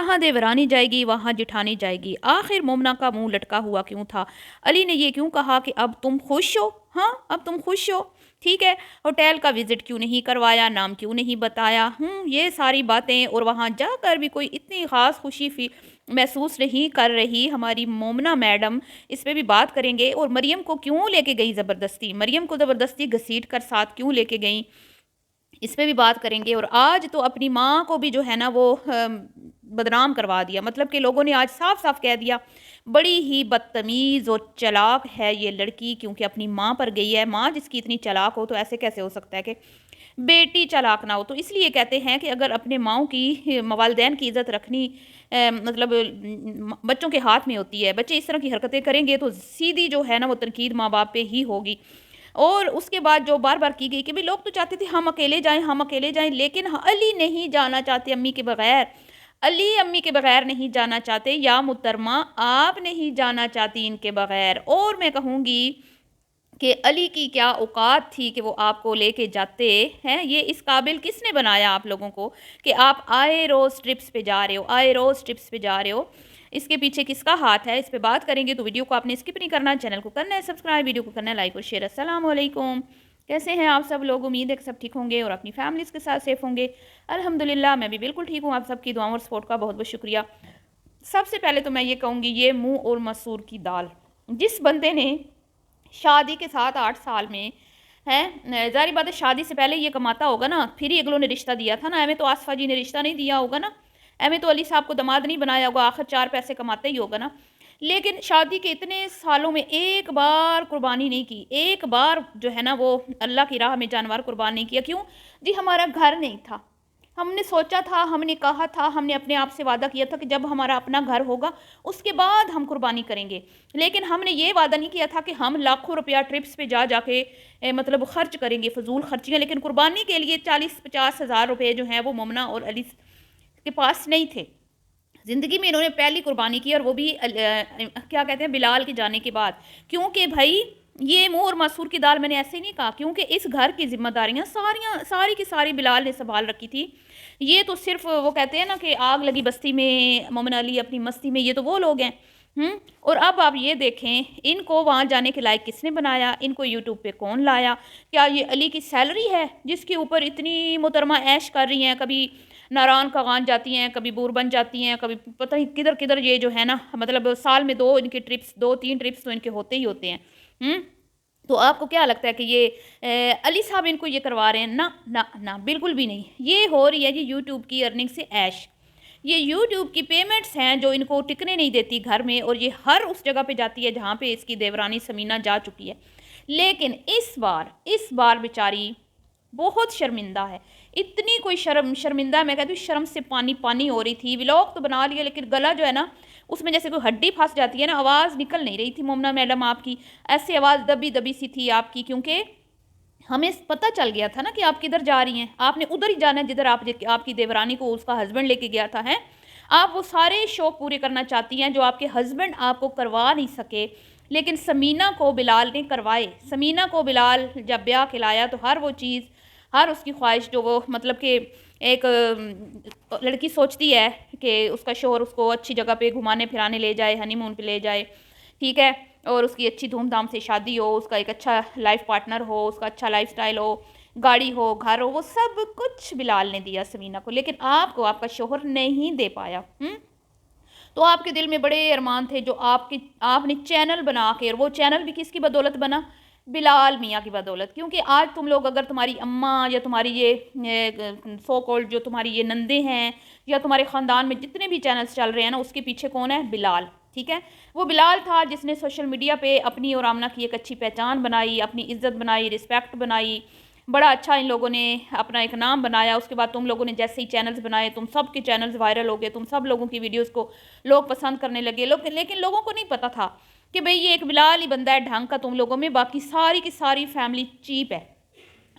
کہاں دیورانی جائے گی وہاں جٹھانی جائے گی، آخر مومنہ کا منہ لٹکا ہوا کیوں تھا؟ علی نے یہ کیوں کہا کہ اب تم خوش ہو؟ ہاں اب تم خوش ہو، ٹھیک ہے، ہوٹل کا وزٹ کیوں نہیں کروایا، نام کیوں نہیں بتایا، یہ ساری باتیں، اور وہاں جا کر بھی کوئی اتنی خاص خوشی محسوس نہیں کر رہی ہماری مومنہ میڈم، اس پہ بھی بات کریں گے۔ اور مریم کو کیوں لے کے گئی زبردستی، مریم کو زبردستی گھسیٹ کر ساتھ کیوں لے کے گئیں، اس پہ بھی بات کریں گے۔ اور آج تو اپنی ماں کو بھی جو ہے نا وہ بدنام کروا دیا، مطلب کہ لوگوں نے آج صاف صاف کہہ دیا بڑی ہی بدتمیز اور چلاک ہے یہ لڑکی، کیونکہ اپنی ماں پر گئی ہے۔ ماں جس کی اتنی چلاک ہو تو ایسے کیسے ہو سکتا ہے کہ بیٹی چلاک نہ ہو؟ تو اس لیے کہتے ہیں کہ اگر اپنے ماؤں کی، والدین کی عزت رکھنی مطلب بچوں کے ہاتھ میں ہوتی ہے، بچے اس طرح کی حرکتیں کریں گے تو سیدھی جو ہے نا وہ تنقید ماں باپ پہ ہی ہوگی۔ اور اس کے بعد جو بار بار کی گئی کہ بھی لوگ تو چاہتے تھے ہم اکیلے جائیں، ہم اکیلے جائیں، لیکن علی نہیں جانا چاہتے امی کے بغیر، علی امی کے بغیر نہیں جانا چاہتے، یا محترمہ آپ نہیں جانا چاہتی ان کے بغیر۔ اور میں کہوں گی کہ علی کی کیا اوقات تھی کہ وہ آپ کو لے کے جاتے ہیں، یہ اس قابل کس نے بنایا آپ لوگوں کو کہ آپ آئے روز ٹرپس پہ جا رہے ہو، آئے روز ٹرپس پہ جا رہے ہو؟ اس کے پیچھے کس کا ہاتھ ہے، اس پہ بات کریں گے۔ تو ویڈیو کو آپ نے اسکپ نہیں کرنا، چینل کو کرنا ہے سبسکرائب، ویڈیو کو کرنا ہے لائک اور شیئر۔ السلام علیکم، کیسے ہیں آپ سب لوگ؟ امید ہے کہ سب ٹھیک ہوں گے اور اپنی فیملیز کے ساتھ سیف ہوں گے۔ الحمدللہ میں بھی بالکل ٹھیک ہوں، آپ سب کی دعاؤں اور سپورٹ کا بہت بہت شکریہ۔ سب سے پہلے تو میں یہ کہوں گی، یہ منہ اور مسور کی دال، جس بندے نے شادی کے 7-8 سال میں ہے، ظاہری بات ہے شادی سے پہلے یہ کماتا ہوگا نا، پھر ہی اگلوں نے رشتہ دیا تھا نا، ایویں تو آصفہ جی نے رشتہ نہیں دیا ہوگا نا، ایویں تو علی صاحب کو دماد نہیں بنایا ہوگا، آخر 4 پیسے کماتے ہی ہوگا نا۔ لیکن شادی کے اتنے سالوں میں ایک بار قربانی نہیں کی، ایک بار جو ہے نا وہ اللہ کی راہ میں جانور قربان نہیں کیا۔ کیوں جی؟ ہمارا گھر نہیں تھا، ہم نے سوچا تھا، ہم نے کہا تھا، ہم نے اپنے آپ سے وعدہ کیا تھا کہ جب ہمارا اپنا گھر ہوگا اس کے بعد ہم قربانی کریں گے، لیکن ہم نے یہ وعدہ نہیں کیا تھا کہ ہم لاکھوں روپیہ ٹرپس پہ جا کے مطلب خرچ کریں گے، فضول خرچیاں۔ لیکن قربانی کے لیے 40-50 ہزار روپے جو ہیں وہ مومنہ اور علی کے پاس نہیں تھے۔ زندگی میں انہوں نے پہلی قربانی کی، اور وہ بھی کیا کہتے ہیں بلال کے جانے کے بعد، کیونکہ بھائی یہ منہ اور مسور کی دال میں نے ایسے نہیں کہا، کیونکہ اس گھر کی ذمہ داریاں ساری کی ساری بلال نے سنبھال رکھی تھی۔ یہ تو صرف وہ کہتے ہیں نا کہ آگ لگی بستی میں مومن علی اپنی مستی میں، یہ تو وہ لوگ ہیں۔ اور اب آپ یہ دیکھیں ان کو وہاں جانے کے لائق کس نے بنایا، ان کو یوٹیوب پہ کون لایا؟ کیا یہ علی کی سیلری ہے جس کے اوپر اتنی محترمہ عیش کر رہی ہیں؟ کبھی ناران کاغان جاتی ہیں، کبھی بور بن جاتی ہیں، کبھی پتہ نہیں کدھر کدھر، یہ جو ہے نا مطلب سال میں 2 ان کے ٹرپس، 2-3 ٹرپس تو ان کے ہوتے ہی ہوتے ہیں۔ تو آپ کو کیا لگتا ہے کہ یہ علی صاحب ان کو یہ کروا رہے ہیں؟ نہ نہ نہ، بالکل بھی نہیں۔ یہ ہو رہی ہے جی یوٹیوب کی ارننگ سے عیش، یہ یوٹیوب کی پیمنٹس ہیں جو ان کو ٹکنے نہیں دیتی گھر میں، اور یہ ہر اس جگہ پہ جاتی ہے جہاں پہ اس کی دیورانی سمینہ جا چکی ہے۔ لیکن اس بار بیچاری بہت شرمندہ ہے، اتنی کوئی شرمندہ ہے، میں کہتی ہوں شرم سے پانی پانی ہو رہی تھی۔ ولاگ تو بنا لیا لیکن گلا جو ہے نا اس میں جیسے کوئی ہڈی پھنس جاتی ہے نا، آواز نکل نہیں رہی تھی مومنہ میڈم آپ کی، ایسی آواز دبی دبی سی تھی آپ کی، کیونکہ ہمیں پتہ چل گیا تھا نا کہ آپ کدھر جا رہی ہیں، آپ نے ادھر ہی جانا ہے جدھر آپ کی دیورانی کو اس کا ہسبینڈ لے کے گیا تھا۔ آپ وہ سارے شوق پورے کرنا چاہتی ہیں جو آپ کے ہسبینڈ آپ کو کروا نہیں سکے، لیکن سمینہ کو بلال نے کروائے۔ سمینہ کو بلال جب بیاہ کے لایا تو ہر وہ چیز، ہر اس کی خواہش جو وہ مطلب کہ ایک لڑکی سوچتی ہے کہ اس کا شوہر اس کو اچھی جگہ پہ گھمانے پھرانے لے جائے، ہنی مون پہ لے جائے، ٹھیک ہے، اور اس کی اچھی دھوم دھام سے شادی ہو، اس کا ایک اچھا لائف پارٹنر ہو، اس کا اچھا لائف سٹائل ہو، گاڑی ہو، گھر ہو، وہ سب کچھ بلال نے دیا سمینہ کو، لیکن آپ کو آپ کا شوہر نہیں دے پایا۔ تو آپ کے دل میں بڑے ارمان تھے جو آپ نے چینل بنا کے، اور وہ چینل بھی کس کی بدولت بنا؟ بلال میاں کی بدولت۔ کیونکہ آج تم لوگ اگر تمہاری اماں یا تمہاری یہ سو کالڈ جو تمہاری یہ نندے ہیں یا تمہارے خاندان میں جتنے بھی چینلز چل رہے ہیں نا، اس کے پیچھے کون ہے؟ بلال، ٹھیک ہے۔ وہ بلال تھا جس نے سوشل میڈیا پہ اپنی اور آمنہ کی ایک اچھی پہچان بنائی، اپنی عزت بنائی، رسپیکٹ بنائی، بڑا اچھا ان لوگوں نے اپنا ایک نام بنایا۔ اس کے بعد تم لوگوں نے جیسے ہی چینلز بنائے، تم سب کے چینلز وائرل ہو گئے، تم سب لوگوں کی ویڈیوز کو لوگ پسند کرنے لگے، لیکن لوگوں کو نہیں پتا تھا کہ بھئی یہ ایک بلال ہی بندہ ہے ڈھنگ کا تم لوگوں میں، باقی ساری کی ساری فیملی چیپ ہے،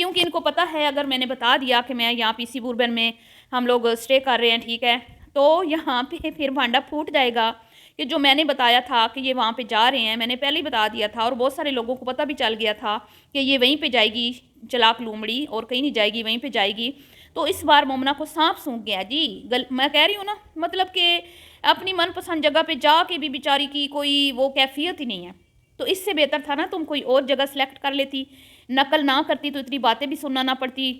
کیونکہ ان کو پتہ ہے اگر میں نے بتا دیا کہ میں یہاں پی سی بوربن میں ہم لوگ اسٹے کر رہے ہیں، ٹھیک ہے، تو یہاں پہ پھر بھانڈا پھوٹ جائے گا کہ جو میں نے بتایا تھا کہ یہ وہاں پہ جا رہے ہیں، میں نے پہلے ہی بتا دیا تھا اور بہت سارے لوگوں کو پتہ بھی چل گیا تھا کہ یہ وہیں پہ جائے گی چلاک لومڑی، اور کہیں نہیں جائے گی، وہیں پہ جائے گی۔ تو اس بار مومنہ کو سانپ سونگ گیا جی، میں کہہ رہی ہوں نا، مطلب کہ اپنی من پسند جگہ پہ جا کے بھی بیچاری کی کوئی وہ کیفیت ہی نہیں ہے۔ تو اس سے بہتر تھا نا تم کوئی اور جگہ سلیکٹ کر لیتی، نقل نہ کرتی تو اتنی باتیں بھی سننا نہ پڑتی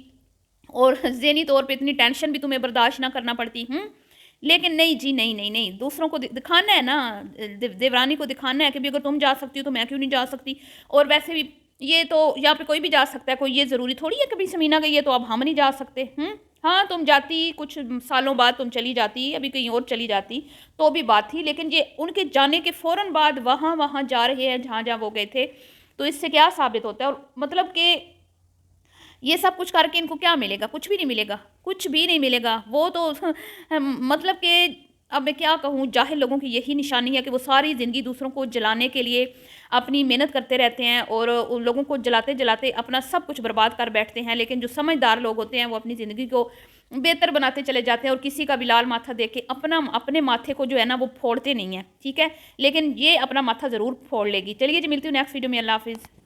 اور ذہنی طور پہ اتنی ٹینشن بھی تمہیں برداشت نہ کرنا پڑتی۔ لیکن نہیں جی، نہیں نہیں نہیں، دوسروں کو دکھانا ہے نا، دیورانی کو دکھانا ہے کہ بھی اگر تم جا سکتی ہو تو میں کیوں نہیں جا سکتی، اور ویسے بھی یہ تو یہاں پہ کوئی بھی جا سکتا ہے، کوئی یہ ضروری تھوڑی ہے کبھی سمینہ گئی ہے تو اب ہم نہیں جا سکتے۔ ہاں تم جاتی، کچھ سالوں بعد تم چلی جاتی، ابھی کہیں اور چلی جاتی تو بھی بات تھی، لیکن یہ ان کے جانے کے فوراً بعد وہاں جا رہے ہیں جہاں وہ گئے تھے، تو اس سے کیا ثابت ہوتا ہے؟ اور مطلب کہ یہ سب کچھ کر کے ان کو کیا ملے گا؟ کچھ بھی نہیں ملے گا، کچھ بھی نہیں ملے گا۔ وہ تو مطلب کہ اب میں کیا کہوں، جاہل لوگوں کی یہی نشانی ہے کہ وہ ساری زندگی دوسروں کو جلانے کے لیے اپنی محنت کرتے رہتے ہیں اور ان لوگوں کو جلاتے جلاتے اپنا سب کچھ برباد کر بیٹھتے ہیں، لیکن جو سمجھدار لوگ ہوتے ہیں وہ اپنی زندگی کو بہتر بناتے چلے جاتے ہیں اور کسی کا بھی لال ماتھا دیکھ کے اپنے ماتھے کو جو ہے نا وہ پھوڑتے نہیں ہیں، ٹھیک ہے، لیکن یہ اپنا ماتھا ضرور پھوڑ لے گی۔ چلیے جی، ملتی ہوں نیکسٹ ویڈیو میں، اللہ حافظ۔